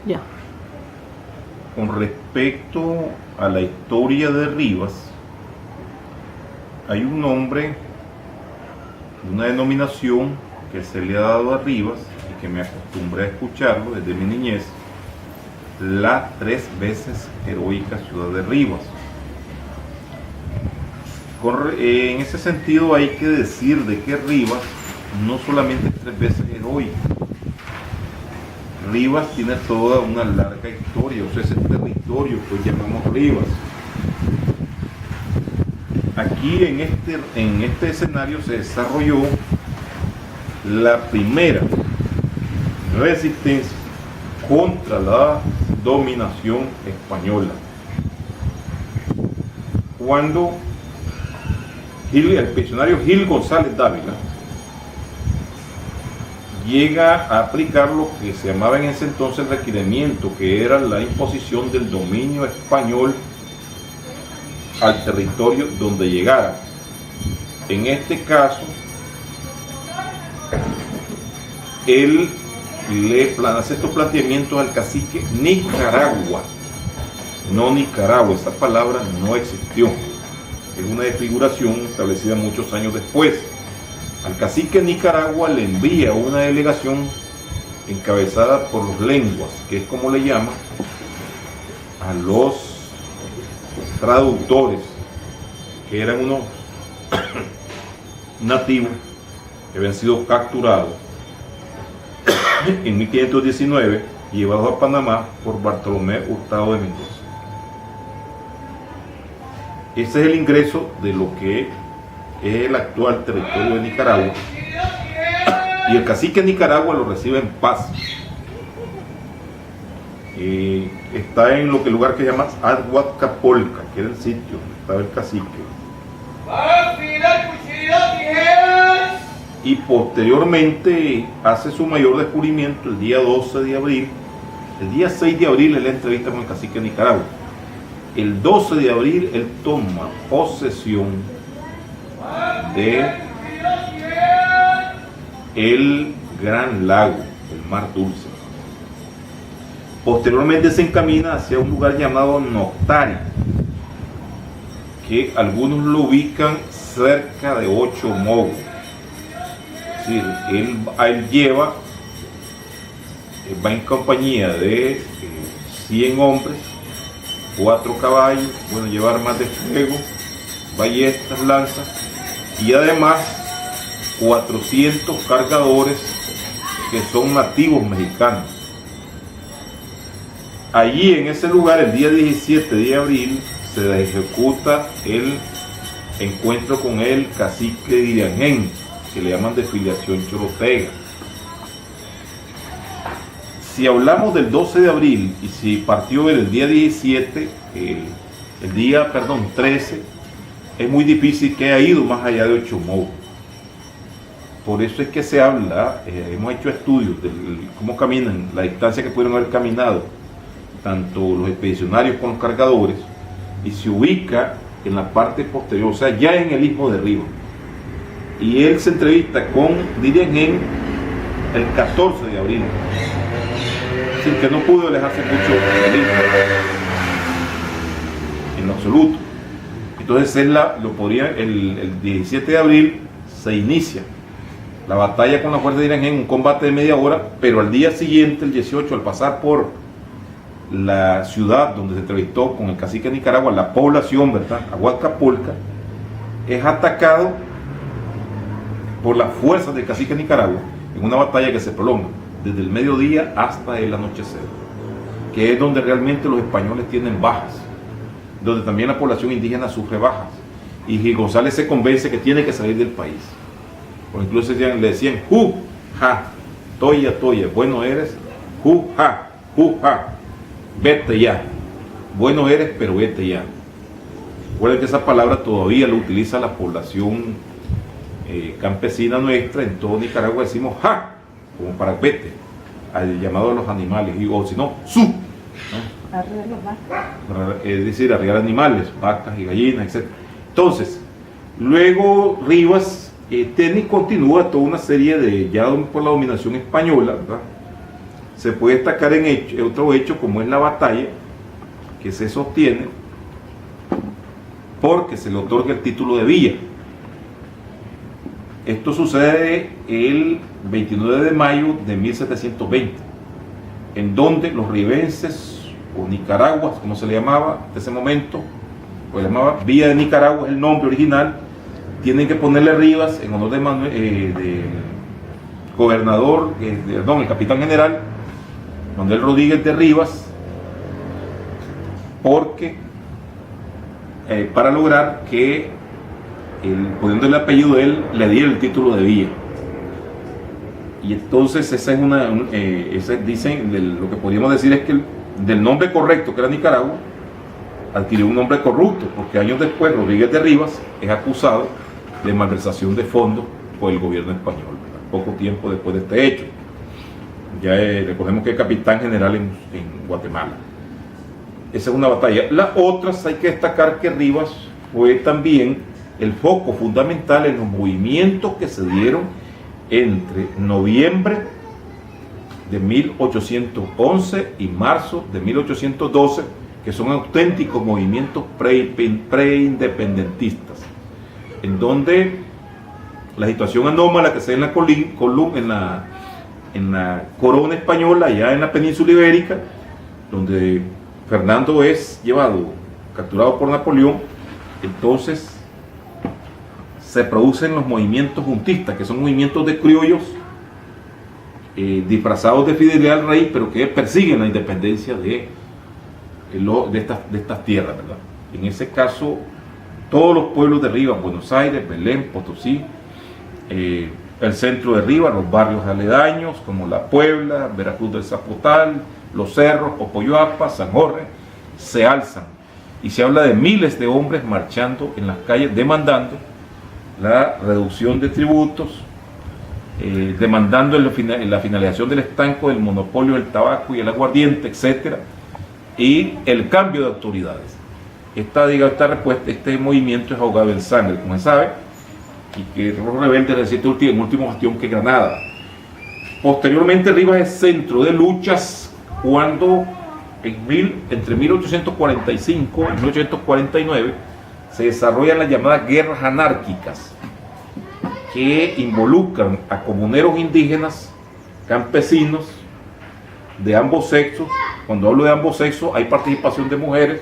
Ya. Con respecto a la historia de Rivas, hay un nombre, una denominación que se le ha dado a Rivas y que me acostumbré a escucharlo desde mi niñez: la 3 veces heroica ciudad de Rivas. En ese sentido hay que decir de que Rivas no solamente es 3 veces heroica. Rivas tiene toda una larga historia, o sea, ese territorio que hoy llamamos Rivas. Aquí en este escenario se desarrolló la primera resistencia contra la dominación española, cuando el pensionario Gil González Dávila llega a aplicar lo que se llamaba en ese entonces el requerimiento, que era la imposición del dominio español al territorio donde llegara. En este caso, él le hace estos planteamientos al cacique Nicaragua, no Nicaragua, esa palabra no existió, es una desfiguración establecida muchos años después. Al cacique Nicaragua le envía una delegación encabezada por los lenguas, que es como le llaman a los traductores, que eran unos nativos que habían sido capturados en 1519 y llevados a Panamá por Bartolomé Hurtado de Mendoza. Ese es el ingreso de lo que es el actual territorio de Nicaragua, y el cacique de Nicaragua lo recibe en paz. Está en el lugar que se llama Aguatcapolca, que era el sitio donde estaba el cacique, y posteriormente hace su mayor descubrimiento el día 12 de abril. El día 6 de abril es la entrevista con el cacique de Nicaragua. El 12 de abril él toma posesión de el Gran Lago, el Mar Dulce. Posteriormente se encamina hacia un lugar llamado Noctari, que algunos lo ubican cerca de Ochomogo. Es decir, él va en compañía de 100 hombres, 4 caballos, bueno, lleva armas de fuego, ballestas, lanzas, y además 400 cargadores que son nativos mexicanos. Allí en ese lugar, el día 17 de abril, se ejecuta el encuentro con el cacique de Iriangén, que le llaman de filiación chorotega. Si hablamos del 12 de abril y si partió el día 17, el día 13, es muy difícil que haya ido más allá de Ochomogo. Por eso es que se habla, hemos hecho estudios de cómo caminan, la distancia que pudieron haber caminado tanto los expedicionarios con los cargadores, y se ubica en la parte posterior, o sea, ya en el Istmo de Rivas. Y él se entrevista con Diriangén el 14 de abril, sin que no pudo alejarse mucho del Istmo, en lo absoluto. Entonces él el 17 de abril se inicia la batalla con la fuerza de Iriangén, un combate de media hora, pero al día siguiente, el 18, al pasar por la ciudad donde se entrevistó con el cacique de Nicaragua, la población, ¿verdad?, Aguatcapolca, es atacado por las fuerzas del cacique de Nicaragua en una batalla que se prolonga desde el mediodía hasta el anochecer, que es donde realmente los españoles tienen bajas, donde también la población indígena sufre bajas, y Gil González se convence que tiene que salir del país. O incluso le decían, ¡ju, ja! Toya, toya, bueno eres, ¡ju, ja! ¡Ju, ja! Vete ya. Bueno eres, pero vete ya. Recuerden que esa palabra todavía la utiliza la población campesina nuestra. En todo Nicaragua decimos ¡ja!, como para vete, al llamado de los animales, o si no, ¡su! ¿no? Arriba los vacas. Es decir, arriar animales, vacas y gallinas, etc. Entonces, luego Rivas continúa toda una serie de, ya por la dominación española, ¿verdad?, se puede destacar en otro hecho como es la batalla que se sostiene porque se le otorga el título de villa. Esto sucede el 29 de mayo de 1720, en donde los ribenses o Nicaragua, como se le llamaba en ese momento, pues le llamaba Villa de Nicaragua, es el nombre original, tienen que ponerle Rivas en honor de gobernador, el capitán general Manuel Rodríguez de Rivas, porque para lograr que poniendo el apellido de él le diera el título de villa. Y entonces esa es dicen, lo que podríamos decir es que del nombre correcto, que era Nicaragua, adquirió un nombre corrupto, porque años después Rodríguez de Rivas es acusado de malversación de fondos por el gobierno español, ¿verdad? Poco tiempo después de este hecho. Ya recordemos que es capitán general en Guatemala. Esa es una batalla. Las otras hay que destacar que Rivas fue también el foco fundamental en los movimientos que se dieron entre noviembre de 1811 y marzo de 1812, que son auténticos movimientos preindependentistas, en donde la situación anómala que se da en la corona española, allá en la península ibérica, donde Fernando es capturado por Napoleón, entonces se producen los movimientos juntistas, que son movimientos de criollos disfrazados de fidelidad al rey, pero que persiguen la independencia de estas tierras, ¿verdad? En ese caso, todos los pueblos de Rivas, Buenos Aires, Belén, Potosí, el centro de Rivas, los barrios aledaños como La Puebla, Veracruz del Zapotal, Los Cerros, Popoyoapa, San Jorge, se alzan y se habla de miles de hombres marchando en las calles demandando la reducción de tributos, demandando la finalización del estanco, del monopolio del tabaco y el aguardiente, etcétera, y el cambio de autoridades. Este movimiento es ahogado en sangre, como se sabe, y que los rebeldes resisten en último bastión que Granada. Posteriormente Rivas es centro de luchas cuando entre 1845 y 1849 se desarrollan las llamadas guerras anárquicas, que involucran a comuneros indígenas, campesinos de ambos sexos. Cuando hablo de ambos sexos hay participación de mujeres,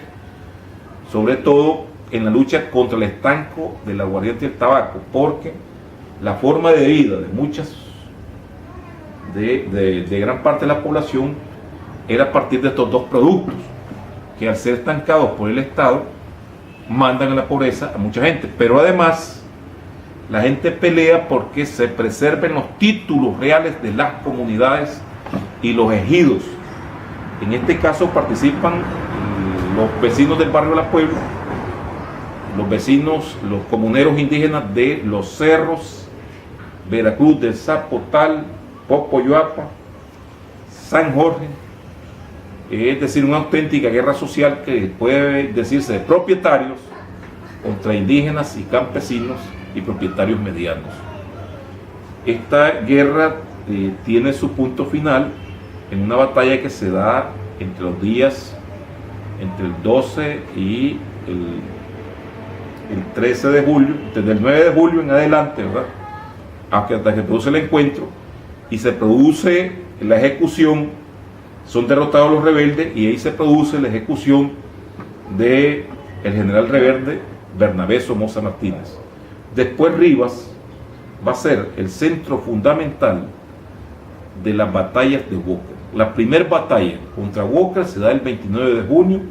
sobre todo en la lucha contra el estanco del aguardiente y el tabaco, porque la forma de vida de gran parte de la población era a partir de estos dos productos, que al ser estancados por el Estado mandan a la pobreza a mucha gente. Pero además la gente pelea porque se preserven los títulos reales de las comunidades y los ejidos. En este caso participan los vecinos del barrio La Puebla, los comuneros indígenas de Los Cerros, Veracruz del Zapotal, Popoyoapa, San Jorge. Es decir, una auténtica guerra social que puede decirse de propietarios contra indígenas y campesinos y propietarios medianos. Esta guerra tiene su punto final en una batalla que se da entre el 12 y el 13 de julio, desde el 9 de julio en adelante, ¿verdad? Hasta que se produce el encuentro y se produce la ejecución. Son derrotados los rebeldes y ahí se produce la ejecución del general rebelde Bernabé Somoza Martínez. Después Rivas va a ser el centro fundamental de las batallas de Walker. La primera batalla contra Walker se da el 29 de junio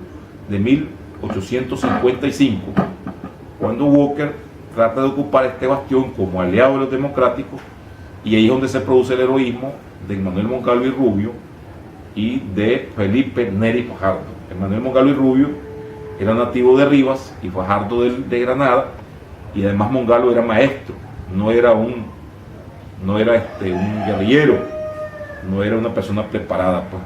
de 1855, cuando Walker trata de ocupar este bastión como aliado de los democráticos, y ahí es donde se produce el heroísmo de Manuel Mongalvo y Rubio y de Felipe Neri Fajardo. Manuel Mongalvo y Rubio era nativo de Rivas y Fajardo de Granada, y además Mongalvo era maestro, no era un guerrillero, no era una persona preparada, pues.